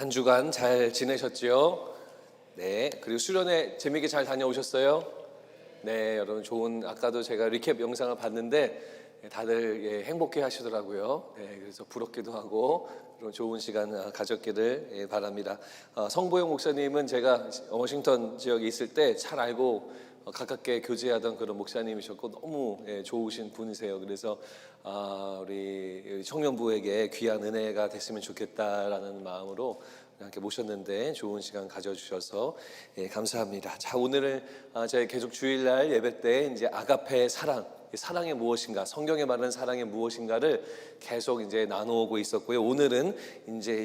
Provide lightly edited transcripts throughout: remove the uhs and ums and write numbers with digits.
한 주간 잘 지내셨지요? 네. 그리고 수련회 재미있게 잘 다녀오셨어요? 네, 여러분 아까도 제가 리캡 영상을 봤는데 다들 행복해 하시더라고요. 네, 그래서 부럽기도 하고 그런 좋은 시간 가졌기를 바랍니다. 성보영 목사님은 제가 워싱턴 지역에 있을 때 잘 알고 가깝게 교제하던 그런 목사님이셨고 너무 좋으신 분이세요. 그래서 우리 청년부에게 귀한 은혜가 됐으면 좋겠다라는 마음으로 함께 모셨는데 좋은 시간 가져주셔서 감사합니다. 자, 오늘은 저희 계속 주일날 예배 때 이제 아가페 사랑이 무엇인가, 성경에 말하는 사랑이 무엇인가를 계속 이제 나누고 있었고요. 오늘은 이제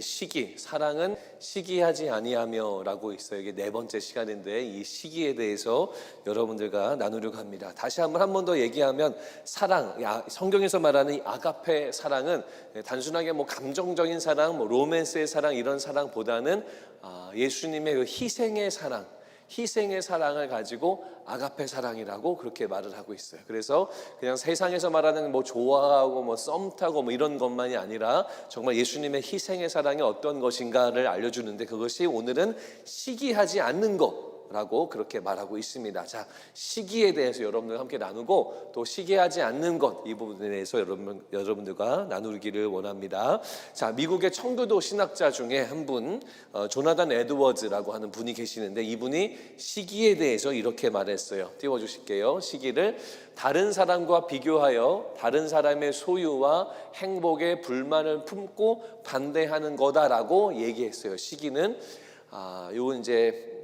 사랑은 시기하지 아니하며라고 있어요. 이게 네 번째 시간인데 이 시기에 대해서 여러분들과 나누려고 합니다. 다시 한 번 더 얘기하면 성경에서 말하는 이 아가페 사랑은 단순하게 뭐 감정적인 사랑, 뭐 로맨스의 사랑 이런 사랑보다는 예수님의 그 희생의 사랑을 가지고 아가페 사랑이라고 그렇게 말을 하고 있어요. 그래서 그냥 세상에서 말하는 뭐 좋아하고 뭐 썸 타고 뭐 이런 것만이 아니라 정말 예수님의 희생의 사랑이 어떤 것인가를 알려주는데 그것이 오늘은 시기하지 않는 것라고 그렇게 말하고 있습니다. 자, 시기에 대해서 여러분들과 함께 나누고 또 시기하지 않는 것 이 부분에 대해서 여러분들과 나누기를 원합니다. 자, 미국의 청교도 신학자 중에 한 분, 조나단 에드워즈라고 하는 분이 계시는데 이분이 시기에 대해서 이렇게 말했어요. 띄워주실게요. 시기를 다른 사람과 비교하여 다른 사람의 소유와 행복에 불만을 품고 반대하는 거다라고 얘기했어요. 시기는 요건 이제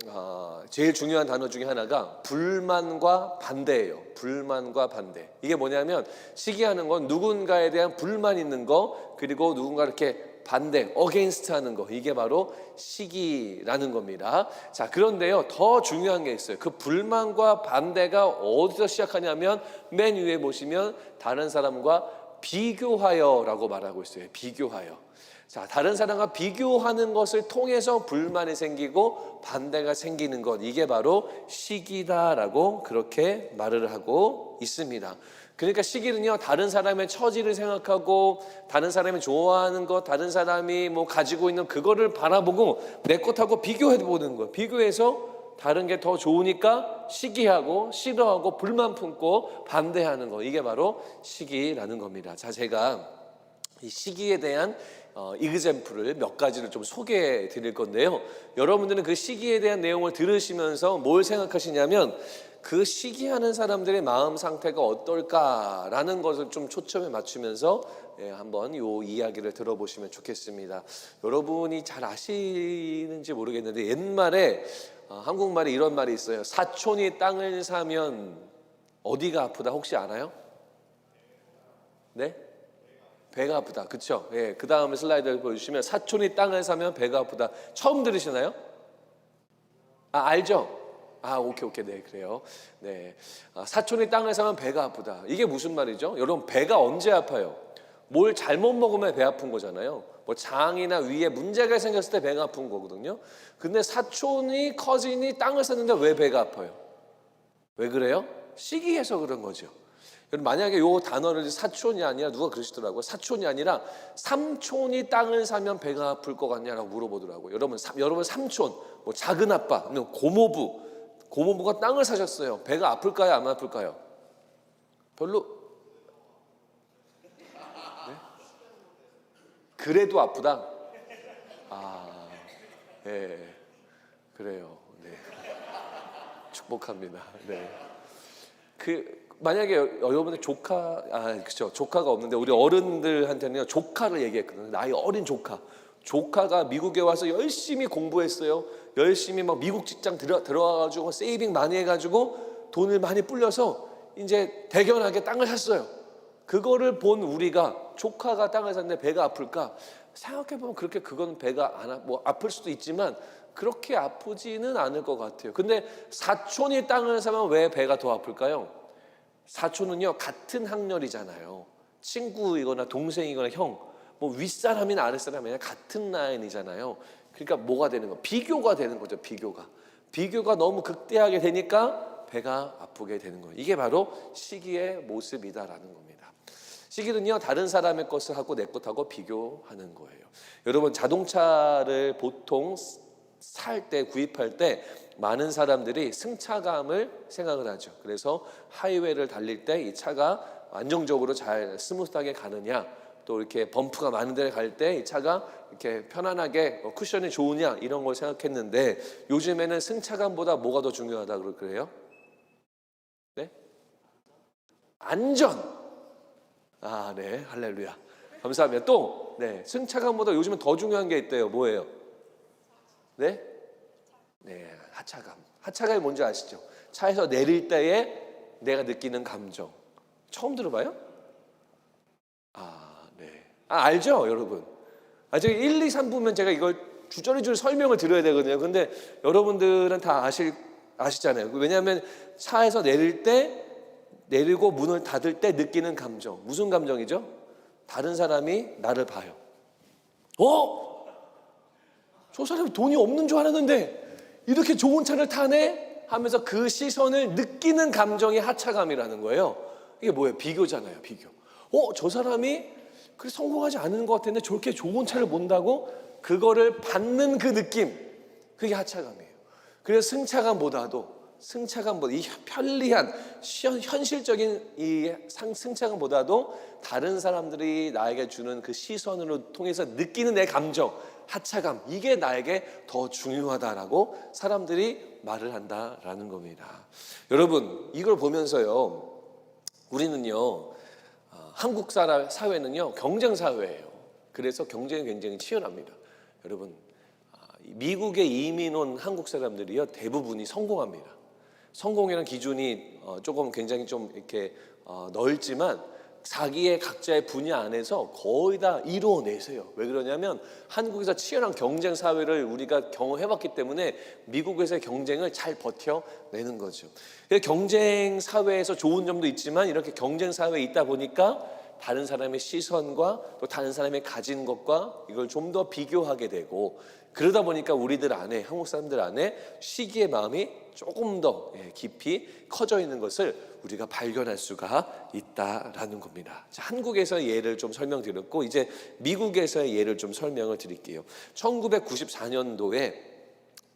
제일 중요한 단어 중에 하나가 불만과 반대예요. 불만과 반대. 이게 뭐냐면 시기하는 건 누군가에 대한 불만 있는 거 그리고 누군가 이렇게 반대, against 하는 거 이게 바로 시기라는 겁니다. 자, 그런데요 더 중요한 게 있어요. 그 불만과 반대가 어디서 시작하냐면 맨 위에 보시면 다른 사람과 비교하여라고 말하고 있어요. 비교하여. 자, 다른 사람과 비교하는 것을 통해서 불만이 생기고 반대가 생기는 것 이게 바로 시기다라고 그렇게 말을 하고 있습니다. 그러니까 시기는요 다른 사람의 처지를 생각하고 다른 사람이 좋아하는 것 다른 사람이 뭐 가지고 있는 그거를 바라보고 내 것하고 비교해 보는 거예요. 비교해서 다른 게 더 좋으니까 시기하고 싫어하고 불만 품고 반대하는 거 이게 바로 시기라는 겁니다. 자, 제가 이 시기에 대한 이그젬플을 몇 가지를 좀 소개해 드릴 건데요. 여러분들은 그 시기에 대한 내용을 들으시면서 뭘 생각하시냐면 그 시기하는 사람들의 마음 상태가 어떨까라는 것을 좀 초점에 맞추면서 한번 이 이야기를 들어보시면 좋겠습니다. 여러분이 잘 아시는지 모르겠는데 옛말에 한국말에 이런 말이 있어요. 사촌이 땅을 사면 어디가 아프다 혹시 알아요? 네? 배가 아프다. 그렇죠? 예, 그 다음에 슬라이드를 보여주시면 사촌이 땅을 사면 배가 아프다. 처음 들으시나요? 알죠? 오케이. 네, 그래요. 네. 사촌이 땅을 사면 배가 아프다. 이게 무슨 말이죠? 여러분, 배가 언제 아파요? 뭘 잘못 먹으면 배 아픈 거잖아요. 뭐 장이나 위에 문제가 생겼을 때 배가 아픈 거거든요. 근데 커진이 땅을 샀는데 왜 배가 아파요? 왜 그래요? 시기해서 그런 거죠. 만약에 요 단어를 사촌이 아니라 누가 그러시더라고요. 사촌이 아니라 삼촌이 땅을 사면 배가 아플 것 같냐라고 물어보더라고요. 여러분 삼촌, 뭐 작은 아빠, 고모부가 땅을 사셨어요. 배가 아플까요? 안 아플까요? 별로. 네? 그래도 아프다. 네, 그래요. 네, 축복합니다. 네. 만약에 여러분의 조카가 없는데 우리 어른들한테는 조카를 얘기했거든요. 나이 어린 조카가 미국에 와서 열심히 공부했어요. 열심히 막 미국 직장 들어와가지고 세이빙 많이 해가지고 돈을 많이 불려서 이제 대견하게 땅을 샀어요. 그거를 본 우리가 조카가 땅을 샀는데 배가 아플까? 생각해보면 그렇게 그건 배가 아플 수도 있지만 그렇게 아프지는 않을 것 같아요. 근데 사촌이 땅을 사면 왜 배가 더 아플까요? 사촌은요 같은 학년이잖아요. 친구이거나 동생이거나 형, 뭐 윗사람이나 아랫사람이나 같은 라인이잖아요. 그러니까 뭐가 되는 거? 비교가 되는 거죠. 비교가 너무 극대하게 되니까 배가 아프게 되는 거예요. 이게 바로 시기의 모습이다라는 겁니다. 시기는요, 다른 사람의 것을 하고 내 것하고 비교하는 거예요. 여러분, 자동차를 보통 살 때, 구입할 때 많은 사람들이 승차감을 생각을 하죠. 그래서 하이웨이를 달릴 때 이 차가 안정적으로 잘 스무스하게 가느냐, 또 이렇게 범프가 많은 데를 갈 때 이 차가 이렇게 편안하게 쿠션이 좋으냐, 이런 걸 생각했는데 요즘에는 승차감보다 뭐가 더 중요하다 그래요? 네? 안전. 아, 네, 할렐루야. 감사합니다. 또, 네, 승차감보다 요즘은 더 중요한 게 있대요. 뭐예요? 네? 네, 하차감. 하차감이 뭔지 아시죠? 차에서 내릴 때에 내가 느끼는 감정. 처음 들어봐요? 아, 네. 아, 알죠, 여러분? 아, 제가 1, 2, 3부면 제가 이걸 주저리주저리 설명을 드려야 되거든요. 근데 여러분들은 다 아시잖아요. 왜냐하면 차에서 내리고 문을 닫을 때 느끼는 감정. 무슨 감정이죠? 다른 사람이 나를 봐요. 저 사람이 돈이 없는 줄 알았는데 이렇게 좋은 차를 타네? 하면서 그 시선을 느끼는 감정이 하차감이라는 거예요. 이게 뭐예요? 비교잖아요, 비교. 저 사람이 그래 성공하지 않은 것 같은데 저렇게 좋은 차를 본다고? 그거를 받는 그 느낌, 그게 하차감이에요. 그래서 승차감보다 이 편리한 현실적인 이 승차감보다도 다른 사람들이 나에게 주는 그 시선으로 통해서 느끼는 내 감정, 하차감, 이게 나에게 더 중요하다라고 사람들이 말을 한다라는 겁니다. 여러분, 이걸 보면서요, 우리는요, 한국 사회는요, 경쟁 사회예요. 그래서 경쟁이 굉장히 치열합니다. 여러분, 미국에 이민 온 한국 사람들이요, 대부분이 성공합니다. 성공이라는 기준이 조금 굉장히 좀 이렇게 넓지만 자기의 각자의 분야 안에서 거의 다 이루어내세요. 왜 그러냐면 한국에서 치열한 경쟁 사회를 우리가 경험해봤기 때문에 미국에서의 경쟁을 잘 버텨내는 거죠. 경쟁 사회에서 좋은 점도 있지만 이렇게 경쟁 사회에 있다 보니까 다른 사람의 시선과 또 다른 사람의 가진 것과 이걸 좀 더 비교하게 되고, 그러다 보니까 우리들 안에, 한국 사람들 안에 시기의 마음이 조금 더 깊이 커져 있는 것을 우리가 발견할 수가 있다라는 겁니다. 자, 한국에서의 예를 좀 설명드렸고 이제 미국에서의 예를 좀 설명을 드릴게요. 1994년도에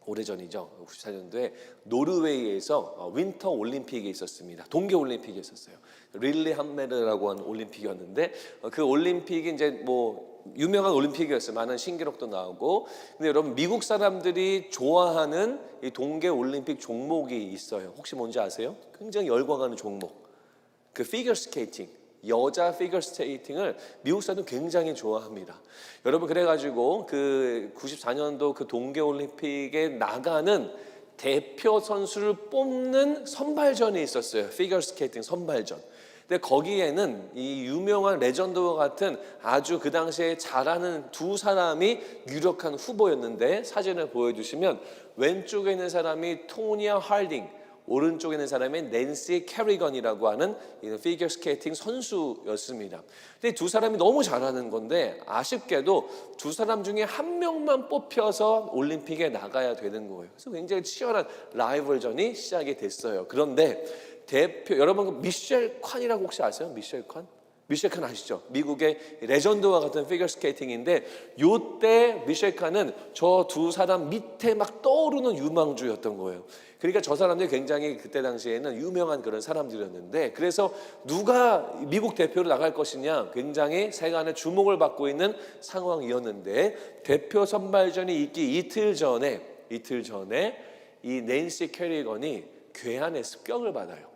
오래전이죠. 94년도에 노르웨이에서 윈터 올림픽이 있었습니다. 동계 올림픽이 있었어요. 릴리 함메르라고 하는 올림픽이었는데 그 올림픽이 이제 뭐 유명한 올림픽이었어요. 많은 신기록도 나오고. 근데 여러분, 미국 사람들이 좋아하는 이 동계 올림픽 종목이 있어요. 혹시 뭔지 아세요? 굉장히 열광하는 종목. 그 피겨 스케이팅. 여자 피겨 스케이팅을 미국 사람들 굉장히 좋아합니다. 여러분, 그래가지고 그 94년도 그 동계올림픽에 나가는 대표 선수를 뽑는 선발전이 있었어요. 피겨 스케이팅 선발전. 근데 거기에는 이 유명한 레전드와 같은 아주 그 당시에 잘하는 두 사람이 유력한 후보였는데, 사진을 보여주시면 왼쪽에 있는 사람이 토니아 하딩, 오른쪽에 있는 사람이 낸시 캐리건이라고 하는 피겨 스케이팅 선수였습니다. 근데 두 사람이 너무 잘하는 건데 아쉽게도 두 사람 중에 한 명만 뽑혀서 올림픽에 나가야 되는 거예요. 그래서 굉장히 치열한 라이벌전이 시작이 됐어요. 그런데 여러분, 미셸 칸이라고 혹시 아세요? 미셸 칸? 미셸 칸 아시죠? 미국의 레전드와 같은 피겨 스케이팅인데 요때 미셸 칸은 저 두 사람 밑에 막 떠오르는 유망주였던 거예요. 그러니까 저 사람들이 굉장히 그때 당시에는 유명한 그런 사람들이었는데, 그래서 누가 미국 대표로 나갈 것이냐 굉장히 세간의 주목을 받고 있는 상황이었는데, 대표 선발전이 있기 이틀 전에 이 낸시 캐리건이 괴한의 습격을 받아요.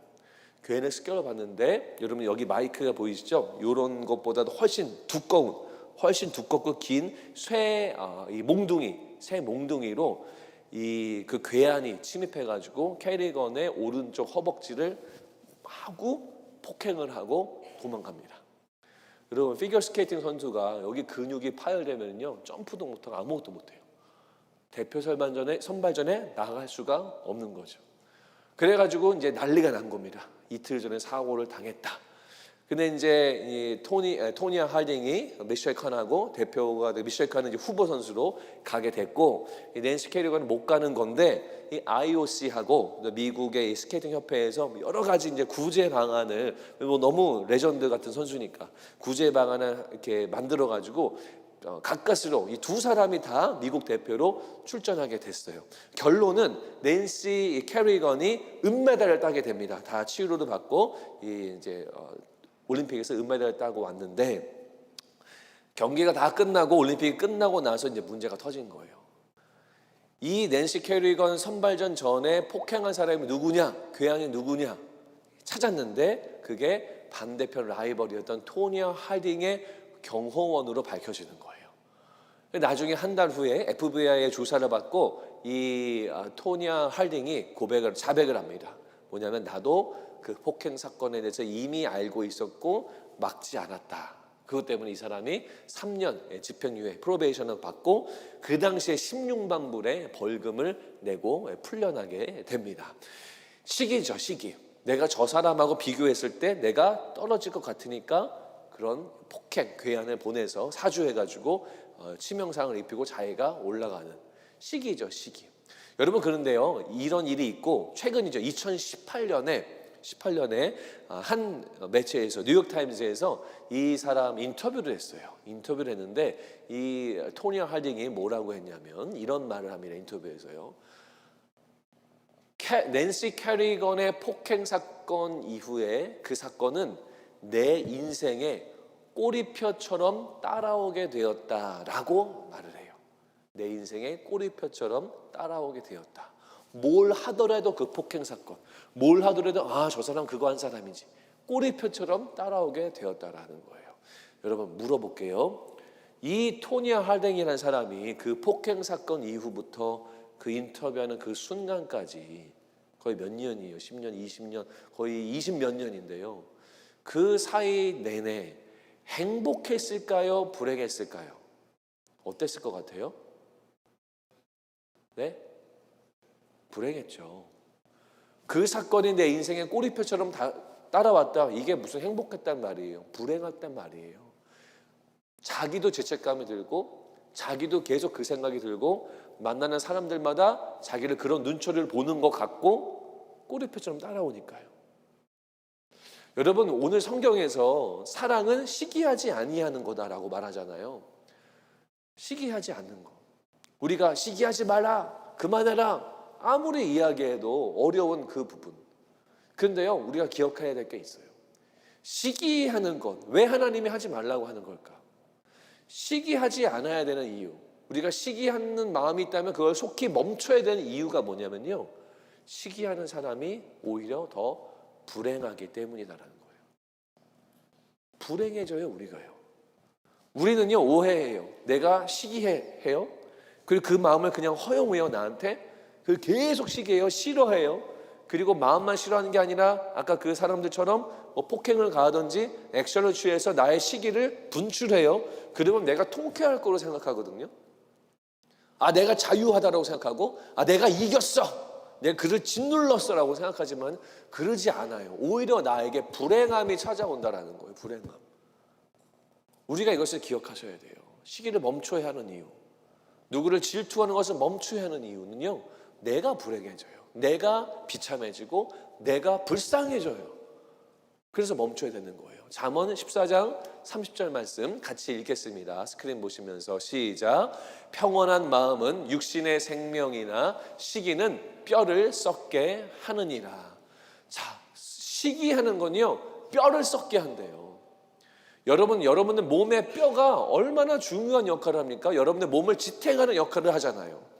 괴한의 습격을 받는데, 여러분 여기 마이크가 보이시죠? 이런 것보다도 훨씬 두껍고 긴 새 몽둥이로 그 괴한이 침입해가지고 캐리건의 오른쪽 허벅지를 마구 폭행을 하고 도망갑니다. 여러분, 피겨 스케이팅 선수가 여기 근육이 파열되면요 점프도 못하고 아무것도 못해요. 대표 선발전에 나갈 수가 없는 거죠. 그래가지고 이제 난리가 난 겁니다. 이틀 전에 사고를 당했다. 근데 이제 이 토니아 할딩이 미셸 칸하고 대표가 미셸 칸은 이제 후보 선수로 가게 됐고, 이 낸시 캐리건은 못 가는 건데 이 IOC하고 미국의 이 스케이팅 협회에서 여러 가지 이제 구제 방안을, 뭐 너무 레전드 같은 선수니까 구제 방안을 이렇게 만들어 가지고 가까스로 이 두 사람이 다 미국 대표로 출전하게 됐어요. 결론은 낸시 캐리건이 은메달을 따게 됩니다. 다 치유로도 받고 이제 올림픽에서 은메달을 따고 왔는데, 경기가 다 끝나고 올림픽이 끝나고 나서 이제 문제가 터진 거예요. 이 낸시 캐리건 선발전 전에 폭행한 사람이 누구냐, 괴한이 누구냐 찾았는데 그게 반대편 라이벌이었던 토니아 할딩의 경호원으로 밝혀지는 거예요. 나중에 한 달 후에 FBI의 조사를 받고 이 토니아 할딩이 자백을 합니다. 뭐냐면 나도 그 폭행 사건에 대해서 이미 알고 있었고 막지 않았다. 그것 때문에 이 사람이 3년 집행유예 프로베이션을 받고 그 당시에 16만 불의 벌금을 내고 풀려나게 됩니다. 시기죠, 시기. 내가 저 사람하고 비교했을 때 내가 떨어질 것 같으니까 그런 폭행, 괴한을 보내서 사주해가지고 치명상을 입히고 자기가 올라가는 시기죠, 시기. 여러분, 그런데요, 이런 일이 있고 최근이죠. 2018년에 한 매체에서, 뉴욕타임즈에서 이 사람 인터뷰를 했어요. 인터뷰를 했는데 이 토니아 할딩이 뭐라고 했냐면 이런 말을 합니다. 인터뷰에서요. 낸시 캐리건의 폭행 사건 이후에 그 사건은 내 인생의 꼬리표처럼 따라오게 되었다라고 말을 해요. 내 인생의 꼬리표처럼 따라오게 되었다. 뭘 하더라도 그 폭행 사건, 뭘 하더라도 저 사람 그거 한 사람이지, 꼬리표처럼 따라오게 되었다라는 거예요. 여러분, 물어볼게요. 이 토니아 할딩이라는 사람이 그 폭행 사건 이후부터 그 인터뷰하는 그 순간까지 거의 몇 년이에요? 10년, 20년, 거의 20몇 년인데요. 그 사이 내내 행복했을까요? 불행했을까요? 어땠을 것 같아요? 네? 불행했죠. 그 사건이 내 인생의 꼬리표처럼 따라왔다. 이게 무슨 행복했단 말이에요? 불행했단 말이에요. 자기도 죄책감이 들고 자기도 계속 그 생각이 들고 만나는 사람들마다 자기를 그런 눈초리를 보는 것 같고 꼬리표처럼 따라오니까요. 여러분, 오늘 성경에서 사랑은 시기하지 아니하는 거다라고 말하잖아요. 시기하지 않는 거. 우리가 시기하지 말라, 그만해라 아무리 이야기해도 어려운 그 부분. 그런데요, 우리가 기억해야 될 게 있어요. 시기하는 것, 왜 하나님이 하지 말라고 하는 걸까? 시기하지 않아야 되는 이유, 우리가 시기하는 마음이 있다면 그걸 속히 멈춰야 되는 이유가 뭐냐면요, 시기하는 사람이 오히려 더 불행하기 때문이다라는 거예요. 불행해져요, 우리가요. 우리는요, 오해해요. 내가 시기해요. 그리고 그 마음을 그냥 허용해요, 나한테. 그걸 계속 시기해요, 싫어해요. 그리고 마음만 싫어하는 게 아니라 아까 그 사람들처럼 폭행을 가하든지 액션을 취해서 나의 시기를 분출해요. 그러면 내가 통쾌할 거로 생각하거든요. 내가 자유하다라고 생각하고 내가 이겼어, 내가 그를 짓눌렀어라고 생각하지만 그러지 않아요. 오히려 나에게 불행함이 찾아온다라는 거예요. 불행함. 우리가 이것을 기억하셔야 돼요. 시기를 멈춰야 하는 이유, 누구를 질투하는 것을 멈춰야 하는 이유는요, 내가 불행해져요. 내가 비참해지고 내가 불쌍해져요. 그래서 멈춰야 되는 거예요. 잠언 14장 30절 말씀 같이 읽겠습니다. 스크린 보시면서 시작. 평온한 마음은 육신의 생명이나 시기는 뼈를 썩게 하느니라. 자, 시기하는 건요, 뼈를 썩게 한대요. 여러분들 몸의 뼈가 얼마나 중요한 역할을 합니까? 여러분의 몸을 지탱하는 역할을 하잖아요.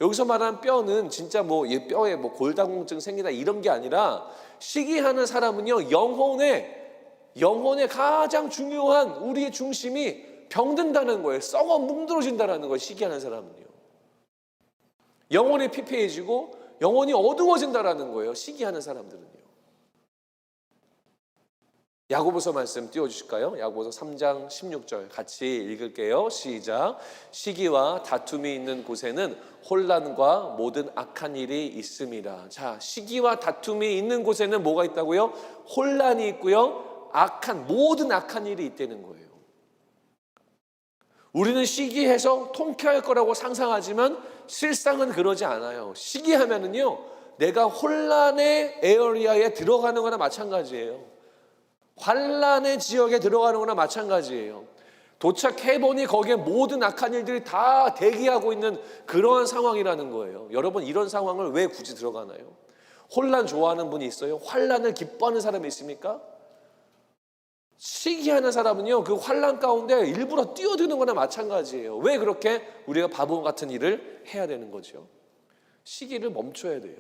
여기서 말하는 뼈는 진짜 이 뼈에 골다공증 생기다 이런 게 아니라, 시기하는 사람은요, 영혼의 가장 중요한 우리의 중심이 병든다는 거예요. 썩어 뭉들어진다는 거예요. 시기하는 사람은요, 영혼이 피폐해지고 영혼이 어두워진다는 거예요. 시기하는 사람들은요. 야고보서 말씀 띄워주실까요? 야고보서 3장 16절 같이 읽을게요. 시작. 시기와 다툼이 있는 곳에는 혼란과 모든 악한 일이 있습니다. 자, 시기와 다툼이 있는 곳에는 뭐가 있다고요? 혼란이 있고요, 모든 악한 일이 있다는 거예요. 우리는 시기해서 통쾌할 거라고 상상하지만 실상은 그러지 않아요. 시기하면은요, 내가 혼란의 에어리아에 들어가는 거나 마찬가지예요. 환란의 지역에 들어가는 거나 마찬가지예요. 도착해보니 거기에 모든 악한 일들이 다 대기하고 있는 그러한 상황이라는 거예요. 여러분, 이런 상황을 왜 굳이 들어가나요? 혼란 좋아하는 분이 있어요? 환란을 기뻐하는 사람이 있습니까? 시기하는 사람은요, 그 환란 가운데 일부러 뛰어드는 거나 마찬가지예요. 왜 그렇게 우리가 바보 같은 일을 해야 되는 거죠? 시기를 멈춰야 돼요.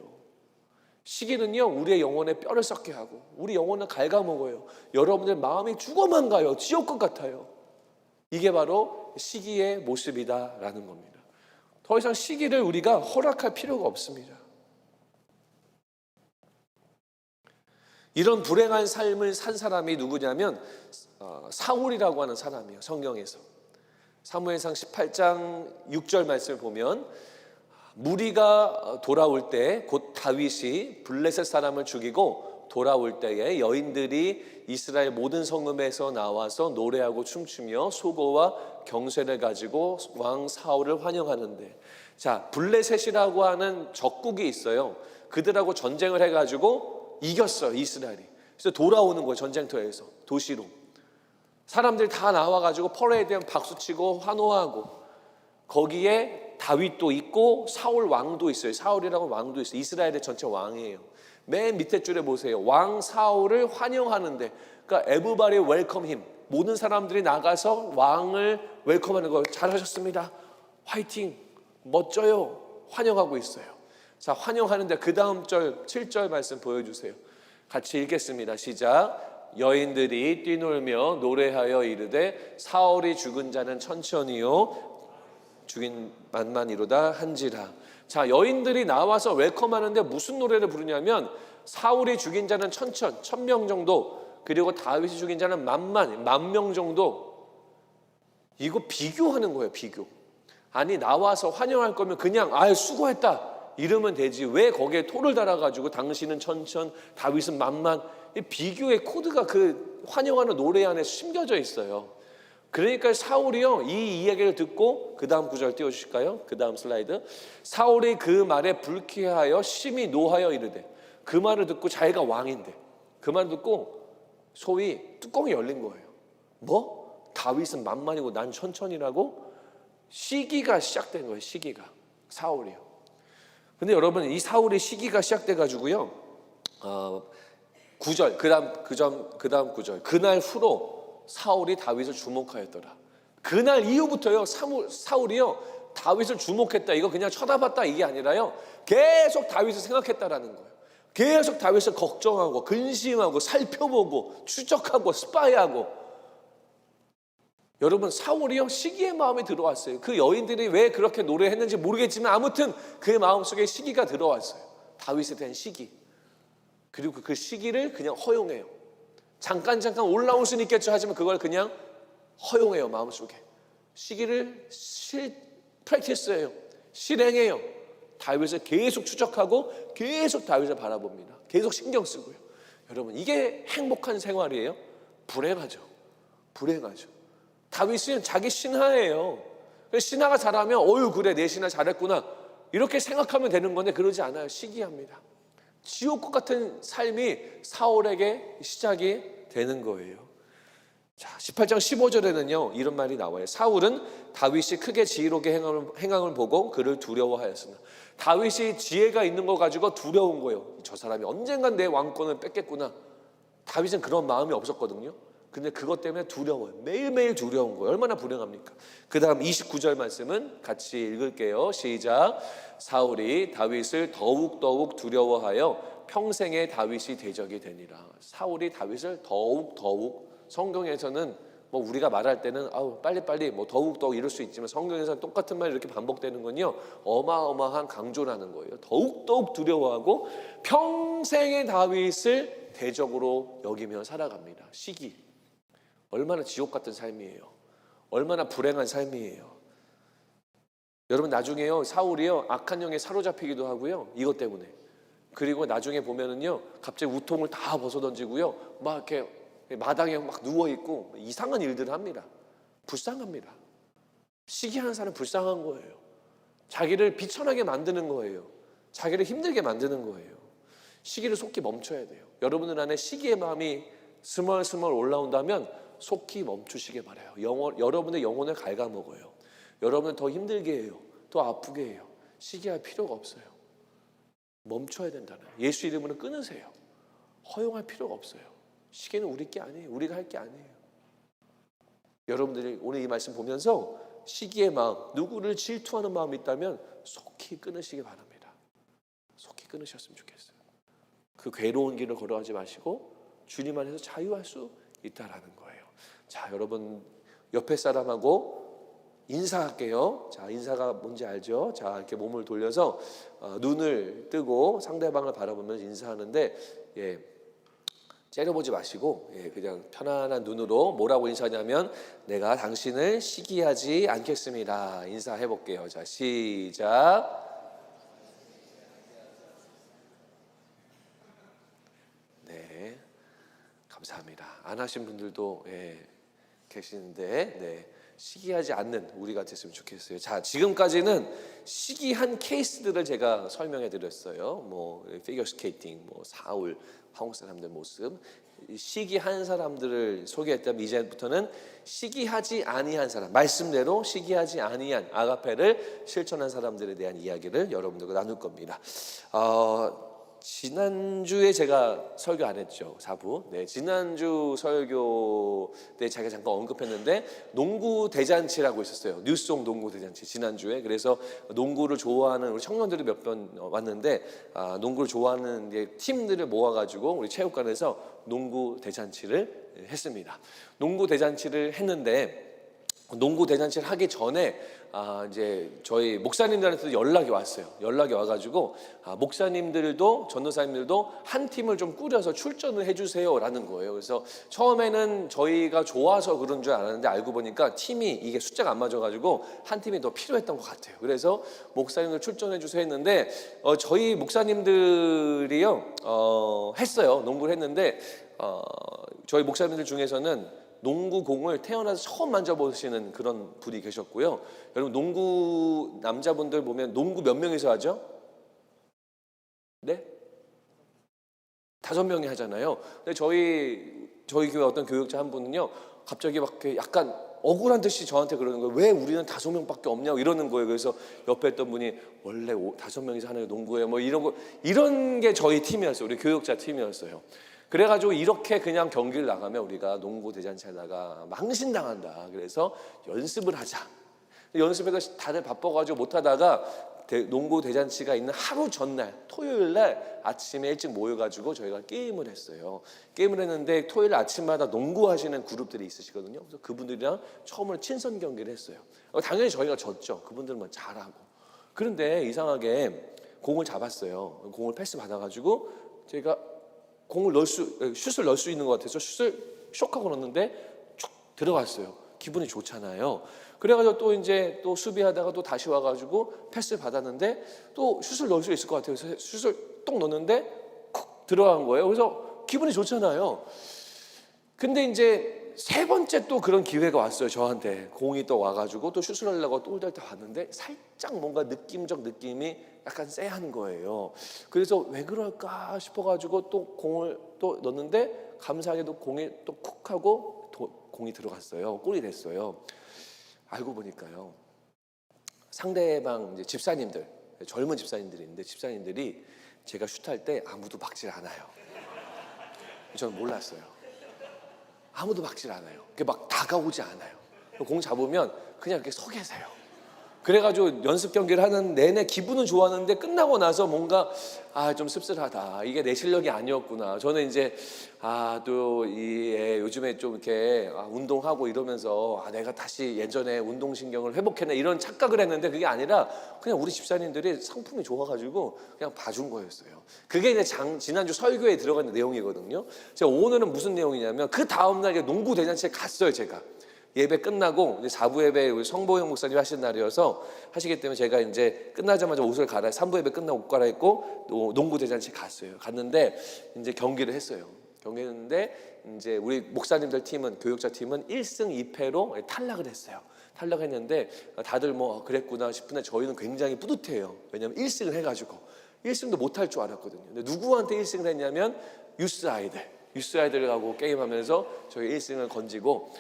시기는요, 우리의 영혼에 뼈를 썩게 하고 우리 영혼을 갉아먹어요. 여러분들 마음이 죽어만 가요. 지옥것 같아요. 이게 바로 시기의 모습이다라는 겁니다. 더 이상 시기를 우리가 허락할 필요가 없습니다. 이런 불행한 삶을 산 사람이 누구냐면 사울이라고 하는 사람이에요. 성경에서 사무엘상 18장 6절 말씀을 보면, 무리가 돌아올 때 곧 다윗이 블레셋 사람을 죽이고 돌아올 때에 여인들이 이스라엘 모든 성읍에서 나와서 노래하고 춤추며 소고와 경쇠를 가지고 왕 사울을 환영하는데, 자, 블레셋이라고 하는 적국이 있어요. 그들하고 전쟁을 해가지고 이겼어요, 이스라엘이. 그래서 돌아오는 거예요, 전쟁터에서 도시로. 사람들이 다 나와가지고 퍼레이드에 박수치고 환호하고, 거기에 다윗도 있고 사울 왕도 있어요. 사울이라고 왕도 있어요. 이스라엘의 전체 왕이에요. 맨 밑에 줄에 보세요. 왕 사울을 환영하는데, 그러니까 everybody welcome him. 모든 사람들이 나가서 왕을 웰컴하는 거. 잘하셨습니다. 화이팅. 멋져요. 환영하고 있어요. 자, 환영하는데 그 다음 절 7절 말씀 보여주세요. 같이 읽겠습니다. 시작. 여인들이 뛰놀며 노래하여 이르되 사울이 죽은 자는 천천히요 죽인 만만이로다 한지라. 자, 여인들이 나와서 웰컴하는데 무슨 노래를 부르냐면, 사울이 죽인 자는 1000명 정도, 그리고 다윗이 죽인 자는 10,000명 정도. 이거 비교하는 거예요, 비교. 아니, 나와서 환영할 거면 그냥 수고했다 이러면 되지. 왜 거기에 토를 달아가지고 당신은 1000, 다윗은 10,000. 이 비교의 코드가 그 환영하는 노래 안에 심겨져 있어요. 그러니까 사울이요, 이 이야기를 듣고, 그 다음 구절 띄워주실까요? 그 다음 슬라이드. 사울이 그 말에 불쾌하여 심히 노하여 이르되, 그 말을 듣고, 자기가 왕인데 그 말을 듣고 소위 뚜껑이 열린 거예요. 뭐? 다윗은 10,000이고 난 1000이라고? 시기가 시작된 거예요. 시기가. 사울이요. 근데 여러분, 이 사울의 시기가 시작돼 가지고요, 9절, 그 다음 9절. 그날 후로 사울이 다윗을 주목하였더라. 그날 이후부터요, 사울이요 다윗을 주목했다, 이거 그냥 쳐다봤다 이게 아니라요, 계속 다윗을 생각했다라는 거예요. 계속 다윗을 걱정하고 근심하고 살펴보고 추적하고 스파이하고. 여러분, 사울이요 시기의 마음이 들어왔어요. 그 여인들이 왜 그렇게 노래했는지 모르겠지만 아무튼 그 마음속에 시기가 들어왔어요. 다윗에 대한 시기. 그리고 그 시기를 그냥 허용해요. 잠깐 올라올 수는 있겠죠. 하지만 그걸 그냥 허용해요. 마음속에 시기를 프랙티스해요. 실행해요. 다윗을 계속 추적하고 계속 다윗을 바라봅니다. 계속 신경 쓰고요. 여러분, 이게 행복한 생활이에요? 불행하죠. 다윗은 자기 신하예요. 신하가 잘하면 그래 내 신하 잘했구나 이렇게 생각하면 되는 건데, 그러지 않아요. 시기합니다. 지옥과 같은 삶이 사울에게 시작이 되는 거예요. 자, 18장 15절에는요 이런 말이 나와요. 사울은 다윗이 크게 지혜롭게 행함을 보고 그를 두려워하였으나. 다윗이 지혜가 있는 거 가지고 두려운 거예요. 저 사람이 언젠간 내 왕권을 뺏겠구나. 다윗은 그런 마음이 없었거든요. 근데 그것 때문에 두려워요. 매일매일 두려운 거예요. 얼마나 불행합니까? 그 다음 29절 말씀은 같이 읽을게요. 시작. 사울이 다윗을 더욱 두려워하여 평생에 다윗이 대적이 되니라. 사울이 다윗을 더욱, 성경에서는 뭐 우리가 말할 때는 빨리 뭐 더욱 이럴 수 있지만, 성경에서는 똑같은 말이 이렇게 반복되는 건요 어마어마한 강조라는 거예요. 더욱 두려워하고 평생의 다윗을 대적으로 여기며 살아갑니다. 시기. 얼마나 지옥 같은 삶이에요. 얼마나 불행한 삶이에요. 여러분, 나중에요 사울이요 악한 영에 사로잡히기도 하고요, 이것 때문에. 그리고 나중에 보면은요 갑자기 우통을 다 벗어던지고요 막 이렇게 마당에 막 누워있고 이상한 일들을 합니다. 불쌍합니다. 시기하는 사람은 불쌍한 거예요. 자기를 비천하게 만드는 거예요. 자기를 힘들게 만드는 거예요. 시기를 속히 멈춰야 돼요. 여러분들 안에 시기의 마음이 스멀스멀 올라온다면 속히 멈추시길 바라요. 여러분의 영혼을 갉아먹어요. 여러분을 더 힘들게 해요. 더 아프게 해요. 시기할 필요가 없어요. 멈춰야 된다는, 예수 이름으로 끊으세요. 허용할 필요가 없어요. 시기는 우리 게 아니에요. 우리가 할 게 아니에요. 여러분들이 오늘 이 말씀 보면서 시기의 마음, 누구를 질투하는 마음이 있다면 속히 끊으시기 바랍니다. 속히 끊으셨으면 좋겠어요. 그 괴로운 길을 걸어가지 마시고 주님 안에서 자유할 수 있다라는 거예요. 자, 여러분 옆에 사람하고 인사할게요. 자, 인사가 뭔지 알죠? 자, 이렇게 몸을 돌려서 눈을 뜨고 상대방을 바라보면서 인사하는데, 째려보지 마시고 그냥 편안한 눈으로 뭐라고 인사하냐면, 내가 당신을 시기하지 않겠습니다. 인사해 볼게요. 자, 시작. 네, 감사합니다. 안 하신 분들도 계시는데, 시기하지 않는 우리가 됐으면 좋겠어요. 자, 지금까지는 시기한 케이스들을 제가 설명해 드렸어요. 뭐 피겨 스케이팅, 뭐 사울, 한국 사람들 모습, 시기한 사람들을 소개했다면, 이제부터는 시기하지 아니한 사람, 말씀대로 시기하지 아니한 아가페를 실천한 사람들에 대한 이야기를 여러분들과 나눌 겁니다. 지난주에 제가 설교 안 했죠, 4부. 네, 지난주 설교 때 제가 잠깐 언급했는데, 농구 대잔치라고 있었어요. 뉴스송 농구 대잔치, 지난주에. 그래서 농구를 좋아하는 우리 청년들이 몇 번 왔는데, 농구를 좋아하는 팀들을 모아가지고 우리 체육관에서 농구 대잔치를 했습니다. 농구 대잔치를 했는데, 농구 대잔치를 하기 전에 이제 저희 목사님들한테도 연락이 왔어요. 연락이 와가지고 목사님들도 전도사님들도 한 팀을 좀 꾸려서 출전을 해주세요라는 거예요. 그래서 처음에는 저희가 좋아서 그런 줄 알았는데, 알고 보니까 팀이 이게 숫자가 안 맞아가지고 한 팀이 더 필요했던 것 같아요. 그래서 목사님들 출전해주세요 했는데, 저희 목사님들이요 했어요. 농구를 했는데, 저희 목사님들 중에서는 농구공을 태어나서 처음 만져보시는 그런 분이 계셨고요. 여러분, 농구 남자분들 보면 농구 몇 명이서 하죠? 네? 5명이 하잖아요. 근데 저희 교회 어떤 교육자 한 분은요, 갑자기 막 약간 억울한 듯이 저한테 그러는 거예요. 왜 우리는 5명밖에 없냐고 이러는 거예요. 그래서 옆에 있던 분이, 원래 5명이서 하는 농구예요, 뭐 이런 게 저희 팀이었어요. 우리 교육자 팀이었어요. 그래가지고 이렇게 그냥 경기를 나가면 우리가 농구 대잔치 하다가 망신당한다. 그래서 연습을 하자. 연습해서 다들 바빠가지고 못하다가 농구 대잔치가 있는 하루 전날, 토요일 날 아침에 일찍 모여가지고 저희가 게임을 했어요. 게임을 했는데 토요일 아침마다 농구하시는 그룹들이 있으시거든요. 그래서 그분들이랑 처음으로 친선 경기를 했어요. 당연히 저희가 졌죠. 그분들은 잘하고. 그런데 이상하게 공을 잡았어요. 공을 패스 받아가지고 제가 슛을 넣을 수 있는 것 같아서 슛을 쇽하고 넣었는데 쭉 들어갔어요. 기분이 좋잖아요. 그래가지고 또 수비하다가 또 다시 와가지고 패스 받았는데 또 슛을 넣을 수 있을 것 같아요. 그래서 슛을 똑 넣었는데 쿡 들어간 거예요. 그래서 기분이 좋잖아요. 근데 이제 3번째 또 그런 기회가 왔어요. 저한테 공이 또 와가지고 또 슛을 하려고 또 때 봤는데 살짝 뭔가 느낌적 느낌이 약간 쎄한 거예요. 그래서 왜 그럴까 싶어가지고 또 공을 또 넣었는데, 감사하게도 공이 또 쿡 하고 공이 들어갔어요. 골이 됐어요. 알고 보니까요, 상대방 이제 집사님들, 젊은 집사님들이 있는데, 집사님들이 제가 슛할 때 아무도 막질 않아요. 저는 몰랐어요. 아무도 막질 않아요. 막 다가오지 않아요. 공 잡으면 그냥 이렇게 서 계세요. 그래가지고 연습 경기를 하는 내내 기분은 좋았는데, 끝나고 나서 뭔가 좀 씁쓸하다. 이게 내 실력이 아니었구나. 저는 이제 또 요즘에 좀 이렇게 운동하고 이러면서 내가 다시 예전에 운동신경을 회복했네, 이런 착각을 했는데, 그게 아니라 그냥 우리 집사님들이 성품이 좋아가지고 그냥 봐준 거였어요. 그게 이제 지난주 설교에 들어가 있는 내용이거든요. 제가 오늘은 무슨 내용이냐면, 그 다음날 농구 대잔치에 갔어요. 제가 예배 끝나고, 이제 4부 예배 우리 성보영 목사님 하시는 날이어서 하시기 때문에 제가 이제 끝나자마자 옷을 3부 예배 끝나고 옷 갈아입고 농구 대잔치에 갔어요. 갔는데 이제 경기를 했어요. 경기했는데 이제 우리 목사님들 팀은 교육자 팀은 1승 2패로 탈락을 했어요. 탈락했는데 다들 뭐 그랬구나 싶은데 저희는 굉장히 뿌듯해요. 왜냐하면 1승을 해가지고 1승도 못할 줄 알았거든요. 근데 누구한테 1승을 했냐면 유스 아이들하고 게임하면서 저희 1승을 건지고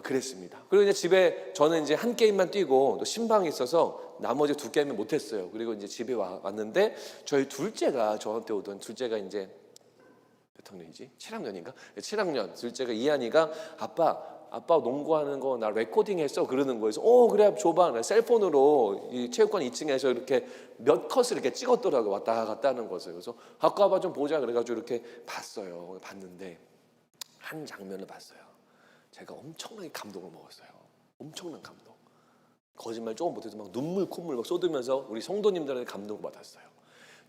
그랬습니다. 그리고 이제 집에 저는 이제 한 게임만 뛰고 또 신방이 있어서 나머지 2게임은 못했어요. 그리고 이제 집에 왔는데 저희 둘째가 저한테 오던 둘째가 이제 몇 학년이지? 7학년인가? 7학년 둘째가 이한이가 아빠 농구하는 거 나 레코딩했어 그러는 거예요. 그래서 그래 줘봐. 나 셀폰으로 이 체육관 2층에서 이렇게 몇 컷을 이렇게 찍었더라고. 왔다 갔다 하는 거였어요. 그래서 갖고 와봐 좀 보자 그래가지고 이렇게 봤어요. 봤는데 한 장면을 봤어요. 제가 엄청나게 감동을 먹었어요. 엄청난 감동. 거짓말 조금 못해도 막 눈물 콧물 막 쏟으면서 우리 성도님들한테 감동을 받았어요.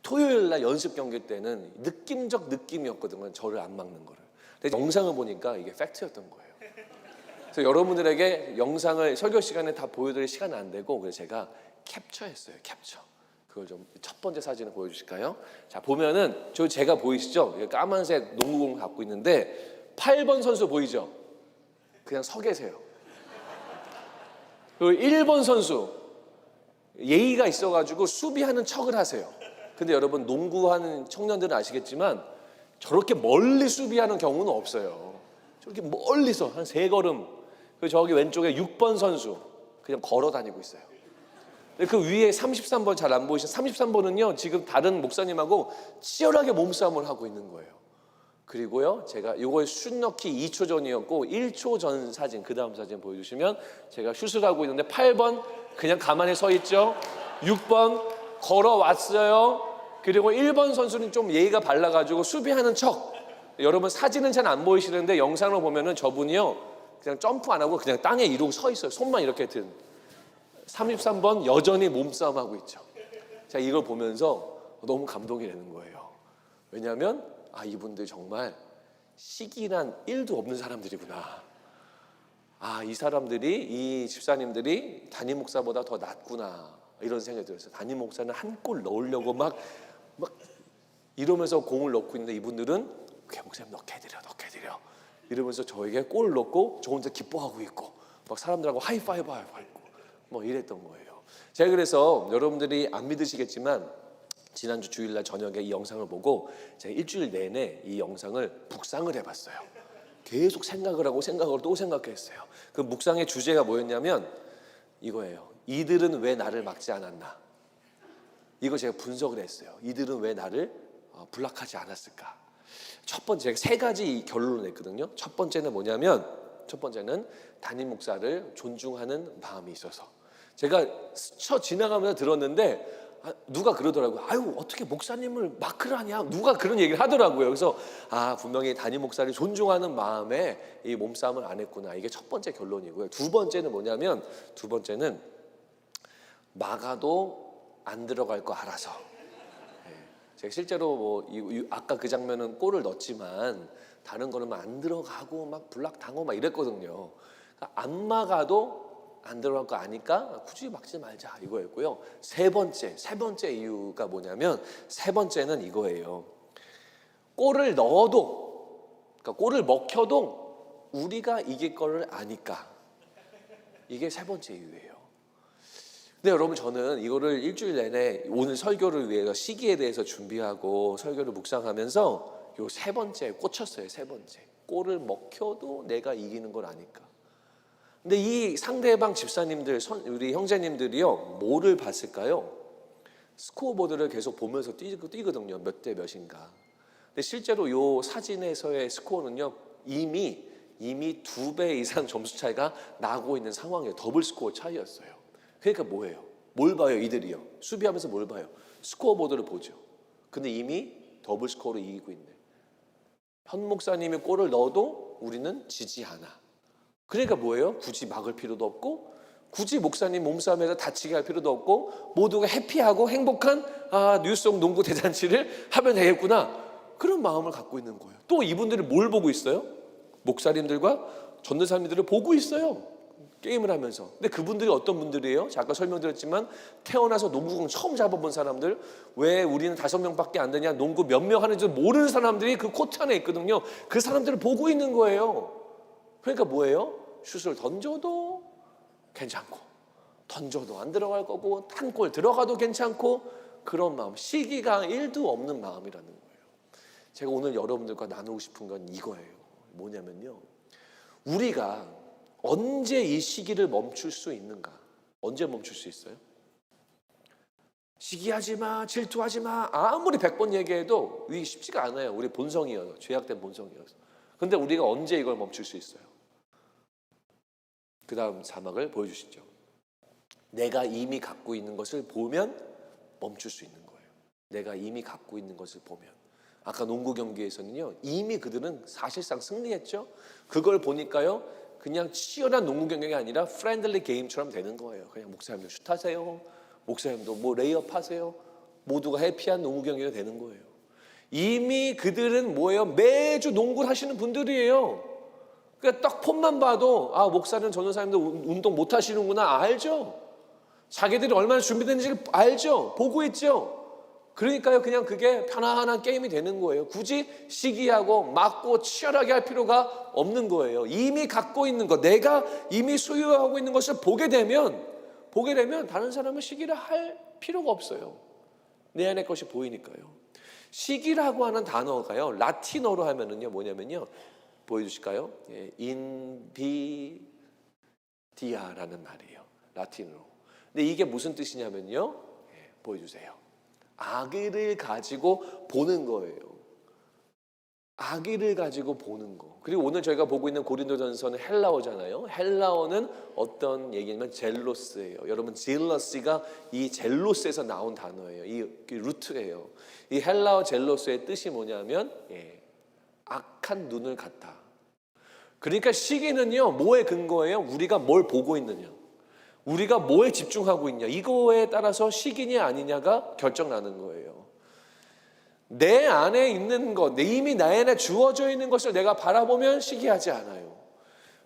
토요일 날 연습 경기 때는 느낌적 느낌이었거든요. 저를 안 막는 거를. 근데 영상을 보니까 이게 팩트였던 거예요. 그래서 여러분들에게 영상을 설교 시간에 다 보여드릴 시간은 안 되고 그래서 제가 캡처했어요. 캡처. 그걸 좀 첫 번째 사진을 보여주실까요? 자 보면은 제가 보이시죠? 까만색 농구공 갖고 있는데 8번 선수 보이죠? 그냥 서 계세요. 그리고 1번 선수 예의가 있어가지고 수비하는 척을 하세요. 근데 여러분 농구하는 청년들은 아시겠지만 저렇게 멀리 수비하는 경우는 없어요. 저렇게 멀리서 한 3걸음. 그리고 저기 왼쪽에 6번 선수 그냥 걸어 다니고 있어요. 그 위에 33번 잘 안 보이시는 33번은요 지금 다른 목사님하고 치열하게 몸싸움을 하고 있는 거예요. 그리고요 제가 이거 슛 넣기 2초 전이었고 1초 전 사진 그 다음 사진 보여주시면 제가 슛을 하고 있는데 8번 그냥 가만히 서 있죠. 6번 걸어왔어요. 그리고 1번 선수는 좀 예의가 발라가지고 수비하는 척. 여러분 사진은 잘 안 보이시는데 영상으로 보면은 저분이요 그냥 점프 안 하고 그냥 땅에 이러고 서 있어요. 손만 이렇게 든 33번 여전히 몸싸움하고 있죠. 제가 이걸 보면서 너무 감동이 되는 거예요. 왜냐하면 이분들 정말 시기란 1도 없는 사람들이구나. 이 사람들이 이 집사님들이 담임 목사보다 더 낫구나 이런 생각이 들었어요. 담임 목사는 한 골 넣으려고 막 이러면서 공을 넣고 있는데 이분들은 목사님 넣게 해드려 이러면서 저에게 골을 넣고 저 혼자 기뻐하고 있고 막 사람들하고 하이파이브 하고 있고 뭐 이랬던 거예요. 제가 그래서 여러분들이 안 믿으시겠지만 지난주 주일날 저녁에 이 영상을 보고 제가 일주일 내내 이 영상을 묵상을 해봤어요. 계속 생각을 하고 또 생각했어요. 그 묵상의 주제가 뭐였냐면 이거예요. 이들은 왜 나를 막지 않았나? 이거 제가 분석을 했어요. 이들은 왜 나를 불락하지 않았을까? 첫 번째 3가지 결론을 냈거든요. 첫 번째는 뭐냐면 첫 번째는 담임 목사를 존중하는 마음이 있어서 제가 스쳐 지나가면서 들었는데 누가 그러더라고요. 어떻게 목사님을 마크를 하냐? 누가 그런 얘기를 하더라고요. 그래서 분명히 담임 목사를 존중하는 마음에 이 몸싸움을 안 했구나. 이게 첫 번째 결론이고요. 두 번째는 뭐냐면 두 번째는 막아도 안 들어갈 거 알아서. 제가 실제로 아까 그 장면은 골을 넣었지만 다른 거는 안 들어가고 막 블락 당하고 막 이랬거든요. 그러니까 안 막아도 안 들어갈 거 아니까 굳이 막지 말자 이거였고요. 세 번째 이유가 뭐냐면 세 번째는 이거예요. 골을 넣어도 그러니까 골을 먹혀도 우리가 이길 거를 아니까. 이게 세 번째 이유예요. 근데 여러분 저는 이거를 일주일 내내 오늘 설교를 위해서 시기에 대해서 준비하고 설교를 묵상하면서 요 세 번째에 꽂혔어요. 세 번째. 골을 먹혀도 내가 이기는 걸 아니까. 근데 이 상대방 집사님들, 우리 형제님들이요, 뭐를 봤을까요? 스코어보드를 계속 보면서 뛰거든요. 몇 대 몇인가. 근데 실제로 이 사진에서의 스코어는요, 이미 2배 이상 점수 차이가 나고 있는 상황이에요. 더블 스코어 차이였어요. 그러니까 뭐예요? 뭘 봐요, 이들이요? 수비하면서 뭘 봐요? 스코어보드를 보죠. 근데 이미 더블 스코어로 이기고 있네. 현 목사님이 골을 넣어도 우리는 지지 않아. 그러니까 뭐예요? 굳이 막을 필요도 없고 굳이 목사님 몸싸움에서 다치게 할 필요도 없고 모두가 해피하고 행복한 뉴스송 농구 대잔치를 하면 되겠구나. 그런 마음을 갖고 있는 거예요. 또 이분들이 뭘 보고 있어요? 목사님들과 전도사님들을 보고 있어요. 게임을 하면서. 근데 그분들이 어떤 분들이에요? 아까 설명드렸지만 태어나서 농구공 처음 잡아본 사람들, 왜 우리는 5명밖에 안 되냐, 농구 몇 명 하는지 모르는 사람들이 그 코트 안에 있거든요. 그 사람들을 보고 있는 거예요. 그러니까 뭐예요? 슛을 던져도 괜찮고 던져도 안 들어갈 거고 한 골 들어가도 괜찮고, 그런 마음, 시기가 1도 없는 마음이라는 거예요. 제가 오늘 여러분들과 나누고 싶은 건 이거예요. 뭐냐면요, 우리가 언제 이 시기를 멈출 수 있는가? 언제 멈출 수 있어요? 시기하지 마, 질투하지 마, 아무리 100번 얘기해도 이게 쉽지가 않아요. 우리 본성이어서, 죄악된 본성이어서. 근데 우리가 언제 이걸 멈출 수 있어요? 그 다음 사막을 보여주시죠. 내가 이미 갖고 있는 것을 보면 멈출 수 있는 거예요. 내가 이미 갖고 있는 것을 보면. 아까 농구 경기에서는요, 이미 그들은 사실상 승리했죠. 그걸 보니까요, 그냥 치열한 농구 경기가 아니라 프렌들리 게임처럼 되는 거예요. 그냥 목사님도 슛하세요, 목사님도 뭐 레이업 하세요, 모두가 해피한 농구 경기가 되는 거예요. 이미 그들은 뭐예요? 매주 농구를 하시는 분들이에요. 그러니까 딱 폼만 봐도 아, 목사는 전도사님도 운동 못 하시는구나 알죠. 자기들이 얼마나 준비되는지 알죠. 보고 있죠. 그러니까요, 그냥 그게 편안한 게임이 되는 거예요. 굳이 시기하고 맞고 치열하게 할 필요가 없는 거예요. 이미 갖고 있는 것, 내가 이미 소유하고 있는 것을 보게 되면 다른 사람은 시기를 할 필요가 없어요. 내 안의 것이 보이니까요. 시기라고 하는 단어가요, 라틴어로 하면은요, 뭐냐면요, 보여주실까요? 예, 인비디아라는 말이에요. 라틴어로. 근데 이게 무슨 뜻이냐면요, 예, 보여주세요. 악의를 가지고 보는 거예요. 악의를 가지고 보는 거. 그리고 오늘 저희가 보고 있는 고린도전서는 헬라어잖아요. 헬라어는 어떤 얘기냐면 젤로스예요. 여러분, 젤러시가 이 젤로스에서 나온 단어예요. 이 루트예요. 이 헬라어 젤로스의 뜻이 뭐냐면 악한 눈을 갖다. 그러니까 시기는요, 뭐에 근거예요? 우리가 뭘 보고 있느냐, 우리가 뭐에 집중하고 있냐, 이거에 따라서 시기냐 아니냐가 결정나는 거예요. 내 안에 있는 것, 이미 나 안에 주어져 있는 것을 내가 바라보면 시기하지 않아요.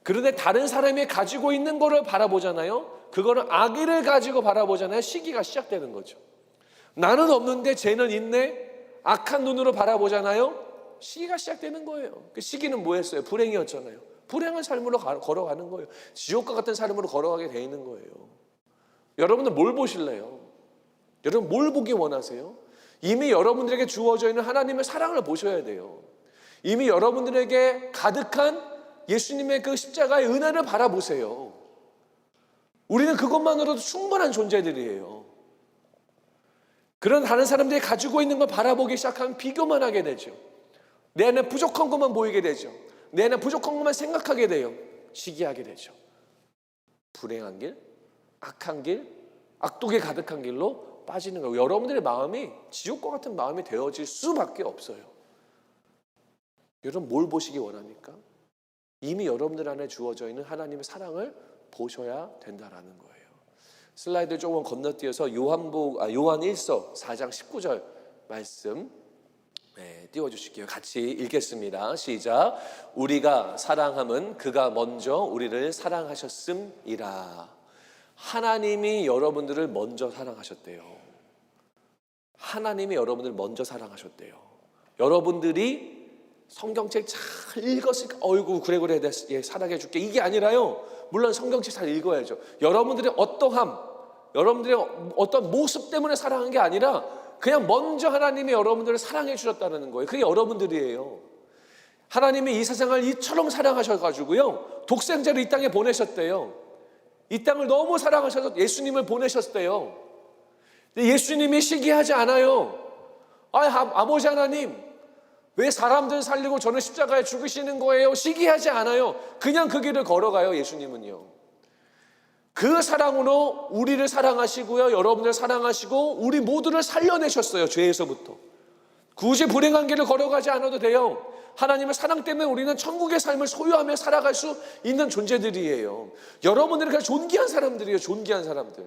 그런데 다른 사람이 가지고 있는 거를 바라보잖아요. 그거는 악의를 가지고 바라보잖아요. 시기가 시작되는 거죠. 나는 없는데 쟤는 있네, 악한 눈으로 바라보잖아요. 시기가 시작되는 거예요. 그 시기는 뭐였어요? 불행이었잖아요. 불행한 삶으로 걸어가는 거예요. 지옥과 같은 삶으로 걸어가게 돼 있는 거예요. 여러분은 뭘 보실래요? 여러분 뭘 보기 원하세요? 이미 여러분들에게 주어져 있는 하나님의 사랑을 보셔야 돼요. 이미 여러분들에게 가득한 예수님의 그 십자가의 은혜를 바라보세요. 우리는 그것만으로도 충분한 존재들이에요. 그런 다른 사람들이 가지고 있는 걸 바라보기 시작하면 비교만 하게 되죠. 내 안에 부족한 것만 보이게 되죠. 내 안에 부족한 것만 생각하게 돼요. 시기하게 되죠. 불행한 길, 악한 길, 악독에 가득한 길로 빠지는 거예요. 여러분들의 마음이 지옥과 같은 마음이 되어질 수밖에 없어요. 여러분 뭘 보시기 원합니까? 이미 여러분들 안에 주어져 있는 하나님의 사랑을 보셔야 된다라는 거예요. 슬라이드 조금 건너뛰어서 요한 1서 4장 19절 말씀 띄워주실게요. 같이 읽겠습니다. 시작. 우리가 사랑함은 그가 먼저 우리를 사랑하셨음이라. 하나님이 여러분들을 먼저 사랑하셨대요. 하나님이 여러분들을 먼저 사랑하셨대요. 여러분들이 성경책 잘 읽었으니까 어이구 그래 예, 사랑해 줄게, 이게 아니라요. 물론 성경책 잘 읽어야죠. 여러분들의 어떠함, 여러분들의 어떤 모습 때문에 사랑한 게 아니라 그냥 먼저 하나님이 여러분들을 사랑해 주셨다는 거예요. 그게 여러분들이에요. 하나님이 이 세상을 이처럼 사랑하셔가지고요, 독생자를 이 땅에 보내셨대요. 이 땅을 너무 사랑하셔서 예수님을 보내셨대요. 근데 예수님이 시기하지 않아요. 아버지 하나님, 왜 사람들 살리고 저는 십자가에 죽으시는 거예요? 시기하지 않아요. 그냥 그 길을 걸어가요. 예수님은요. 그 사랑으로 우리를 사랑하시고요, 여러분을 사랑하시고 우리 모두를 살려내셨어요. 죄에서부터. 굳이 불행한 길을 걸어가지 않아도 돼요. 하나님의 사랑 때문에 우리는 천국의 삶을 소유하며 살아갈 수 있는 존재들이에요. 여러분들은 그냥 존귀한 사람들이에요. 존귀한 사람들.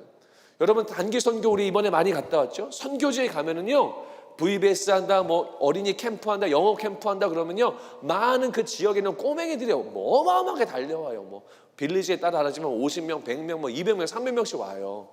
여러분 단기 선교 우리 이번에 많이 갔다 왔죠? 선교지에 가면은요, VBS 한다, 뭐 어린이 캠프 한다, 영어 캠프 한다 그러면요, 많은 그 지역에 있는 꼬맹이들이 어마어마하게 달려와요. 뭐 빌리지에 따라 다르지만 50명, 100명, 200명, 300명씩 와요.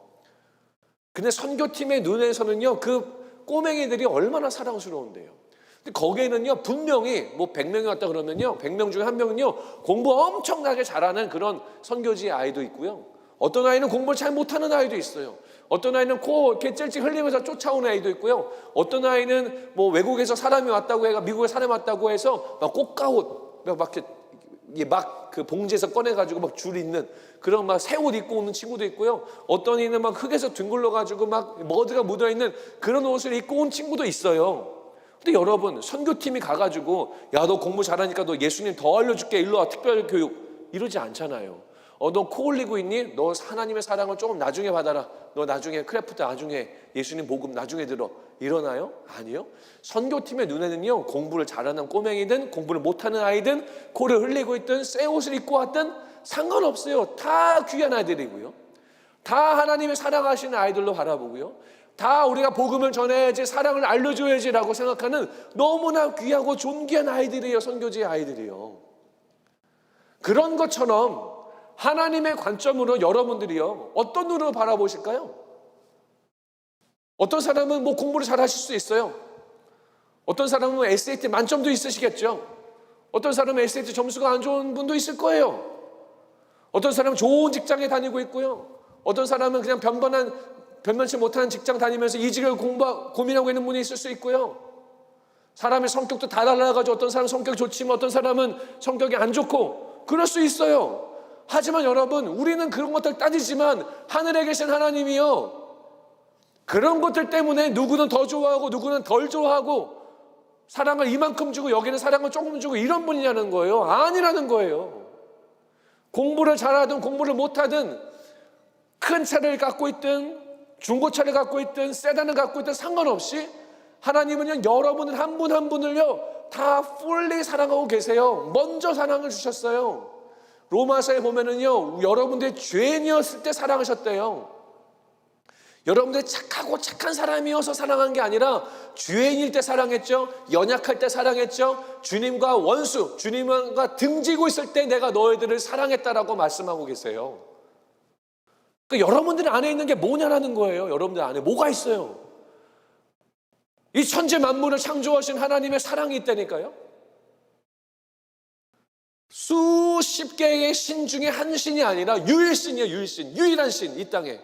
근데 선교팀의 눈에서는요, 그 꼬맹이들이 얼마나 사랑스러운데요. 근데 거기에는요, 분명히 뭐 100명이 왔다 그러면요, 100명 중에 한 명은요, 공부 엄청나게 잘하는 그런 선교지의 아이도 있고요. 어떤 아이는 공부를 잘 못하는 아이도 있어요. 어떤 아이는 코 이렇게 찔찔 흘리면서 쫓아오는 아이도 있고요. 어떤 아이는 뭐 외국에서 사람이 왔다고 해가 미국에 사람이 왔다고 해서 막 꽃가옷 막 그 봉지에서 꺼내가지고 막 줄 있는 그런 막 새 옷 입고 오는 친구도 있고요. 어떤 이는 막 흙에서 뒹굴러가지고 막 머드가 묻어있는 그런 옷을 입고 온 친구도 있어요. 근데 여러분, 선교팀이 가가지고 야, 너 공부 잘하니까 너 예수님 더 알려줄게, 일로 와, 특별교육, 이러지 않잖아요. 너 코 올리고 있니? 너 하나님의 사랑을 조금 나중에 받아라. 너 나중에 크래프트 나중에 예수님 복음 나중에 들어. 이러나요? 아니요. 선교팀의 눈에는요, 공부를 잘하는 꼬맹이든 공부를 못하는 아이든 코를 흘리고 있든 새 옷을 입고 왔든 상관없어요. 다 귀한 아이들이고요. 다 하나님의 사랑하시는 아이들로 바라보고요. 다 우리가 복음을 전해야지, 사랑을 알려줘야지라고 생각하는 너무나 귀하고 존귀한 아이들이에요. 선교지의 아이들이요. 그런 것처럼 하나님의 관점으로 여러분들이요, 어떤 눈으로 바라보실까요? 어떤 사람은 뭐 공부를 잘 하실 수 있어요. 어떤 사람은 SAT 만점도 있으시겠죠. 어떤 사람은 SAT 점수가 안 좋은 분도 있을 거예요. 어떤 사람은 좋은 직장에 다니고 있고요. 어떤 사람은 그냥 변변치 못한 직장 다니면서 이직을 고민하고 있는 분이 있을 수 있고요. 사람의 성격도 다 달라가지고 어떤 사람은 성격이 좋지만 어떤 사람은 성격이 안 좋고 그럴 수 있어요. 하지만 여러분, 우리는 그런 것들 따지지만 하늘에 계신 하나님이요, 그런 것들 때문에 누구는 더 좋아하고 누구는 덜 좋아하고 사랑을 이만큼 주고 여기는 사랑을 조금 주고 이런 분이냐는 거예요. 아니라는 거예요. 공부를 잘하든 공부를 못하든 큰 차를 갖고 있든 중고차를 갖고 있든 세단을 갖고 있든 상관없이 하나님은요, 여러분을 한 분 한 분을요 다 fully 사랑하고 계세요. 먼저 사랑을 주셨어요. 로마서에 보면은요, 여러분들이 죄인이었을 때 사랑하셨대요. 여러분들이 착하고 착한 사람이어서 사랑한 게 아니라 죄인일 때 사랑했죠. 연약할 때 사랑했죠. 주님과 원수, 주님과 등지고 있을 때 내가 너희들을 사랑했다라고 말씀하고 계세요. 그러니까 여러분들 안에 있는 게 뭐냐라는 거예요. 여러분들 안에 뭐가 있어요? 이 천지 만물을 창조하신 하나님의 사랑이 있다니까요. 수십 개의 신 중에 한 신이 아니라 유일신이에요. 유일신, 유일한 신, 이 땅에.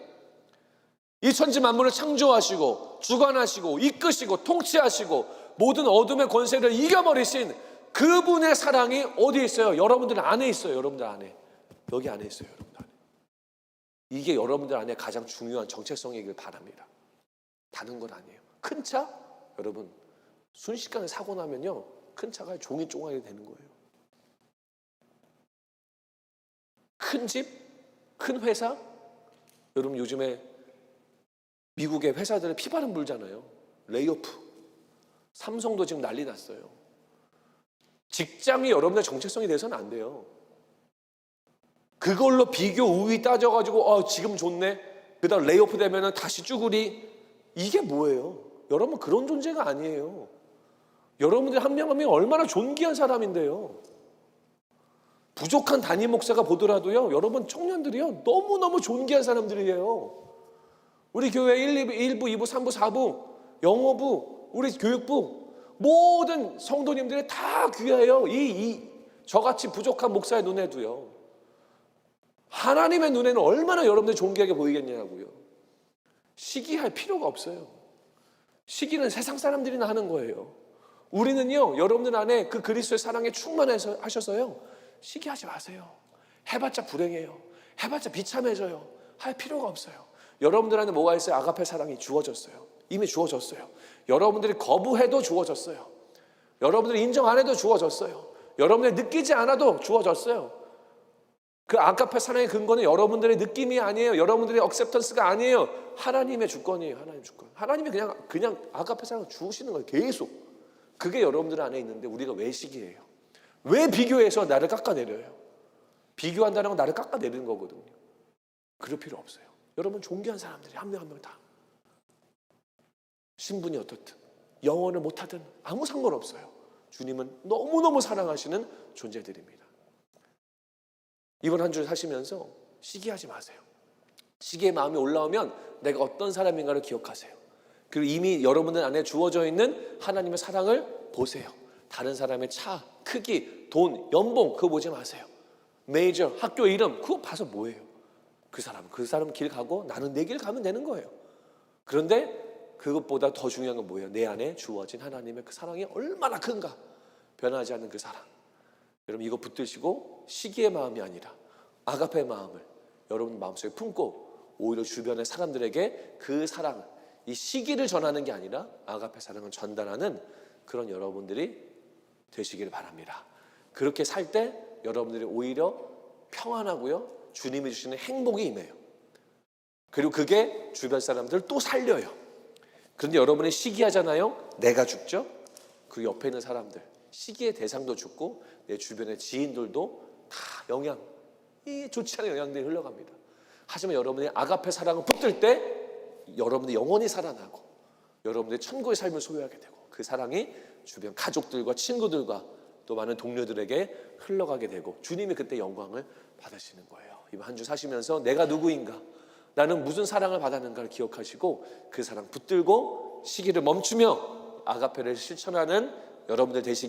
이 천지 만물을 창조하시고 주관하시고 이끄시고 통치하시고 모든 어둠의 권세를 이겨버리신 그분의 사랑이 어디에 있어요? 여러분들 안에 있어요. 여러분들 안에. 여기 안에 있어요. 여러분들 안에. 이게 여러분들 안에 가장 중요한 정체성이길 바랍니다. 다른 건 아니에요. 큰 차? 여러분, 순식간에 사고 나면요, 큰 차가 종이 쪼가리 되는 거예요. 큰 집, 큰 회사. 여러분, 요즘에 미국의 회사들은 피바람 불잖아요. 레이오프. 삼성도 지금 난리 났어요. 직장이 여러분의 정체성이 돼서는 안 돼요. 그걸로 비교 우위 따져가지고 지금 좋네, 그다음 레이오프 되면 다시 쭈구리. 이게 뭐예요? 여러분, 그런 존재가 아니에요. 여러분들 한 명 한 명 얼마나 존귀한 사람인데요. 부족한 담임 목사가 보더라도요, 여러분 청년들이요, 너무너무 존귀한 사람들이에요. 우리 교회 1부, 2부, 3부, 4부, 영어부, 우리 교육부 모든 성도님들이 다 귀해요. 저같이 부족한 목사의 눈에도요. 하나님의 눈에는 얼마나 여러분들이 존귀하게 보이겠냐고요. 시기할 필요가 없어요. 시기는 세상 사람들이나 하는 거예요. 우리는요, 여러분들 안에 그 그리스도의 사랑에 충만하셔서요, 시기하지 마세요. 해봤자 불행해요. 해봤자 비참해져요. 할 필요가 없어요. 여러분들 안에 뭐가 있어요? 아가페 사랑이 주어졌어요. 이미 주어졌어요. 여러분들이 거부해도 주어졌어요. 여러분들이 인정 안 해도 주어졌어요. 여러분들이 느끼지 않아도 주어졌어요. 그 아가페 사랑의 근거는 여러분들의 느낌이 아니에요. 여러분들의 억셉턴스가 아니에요. 하나님의 주권이에요. 하나님 주권. 하나님이 그냥 아가페 사랑을 주시는 거예요. 계속. 그게 여러분들 안에 있는데 우리가 왜 시기해요? 왜 비교해서 나를 깎아내려요? 비교한다는 건 나를 깎아내리는 거거든요. 그럴 필요 없어요. 여러분, 존귀한 사람들이 한 명 한 명 다 신분이 어떻든 영어를 못하든 아무 상관없어요. 주님은 너무너무 사랑하시는 존재들입니다. 이번 한 주 사시면서 시기하지 마세요. 시기의 마음이 올라오면 내가 어떤 사람인가를 기억하세요. 그리고 이미 여러분들 안에 주어져 있는 하나님의 사랑을 보세요. 다른 사람의 차, 크기, 돈, 연봉 그거 보지 마세요. 메이저, 학교 이름 그거 봐서 뭐예요? 그 사람 길 가고 나는 내 길 가면 되는 거예요. 그런데 그것보다 더 중요한 건 뭐예요? 내 안에 주어진 하나님의 그 사랑이 얼마나 큰가? 변하지 않는 그 사랑. 여러분 이거 붙드시고 시기의 마음이 아니라 아가페의 마음을 여러분 마음속에 품고 오히려 주변의 사람들에게 그 사랑, 이 시기를 전하는 게 아니라 아가페 사랑을 전달하는 그런 여러분들이 되시기를 바랍니다. 그렇게 살 때 여러분들이 오히려 평안하고요, 주님이 주시는 행복이 임해요. 그리고 그게 주변 사람들 또 살려요. 그런데 여러분이 시기하잖아요. 내가 죽죠. 그 옆에 있는 사람들, 시기의 대상도 죽고 내 주변의 지인들도 다 이 좋지 않은 영향들이 흘러갑니다. 하지만 여러분이 아가페 사랑을 붙들 때 여러분의 영혼이 살아나고 여러분의 천국의 삶을 소유하게 되고 그 사랑이 주변 가족들과 친구들과 또 많은 동료들에게 흘러가게 되고 주님이 그때 영광을 받으시는 거예요. 이번 한 주 사시면서 내가 누구인가, 나는 무슨 사랑을 받았는가를 기억하시고 그 사랑 붙들고 시기를 멈추며 아가페를 실천하는 여러분들 되시기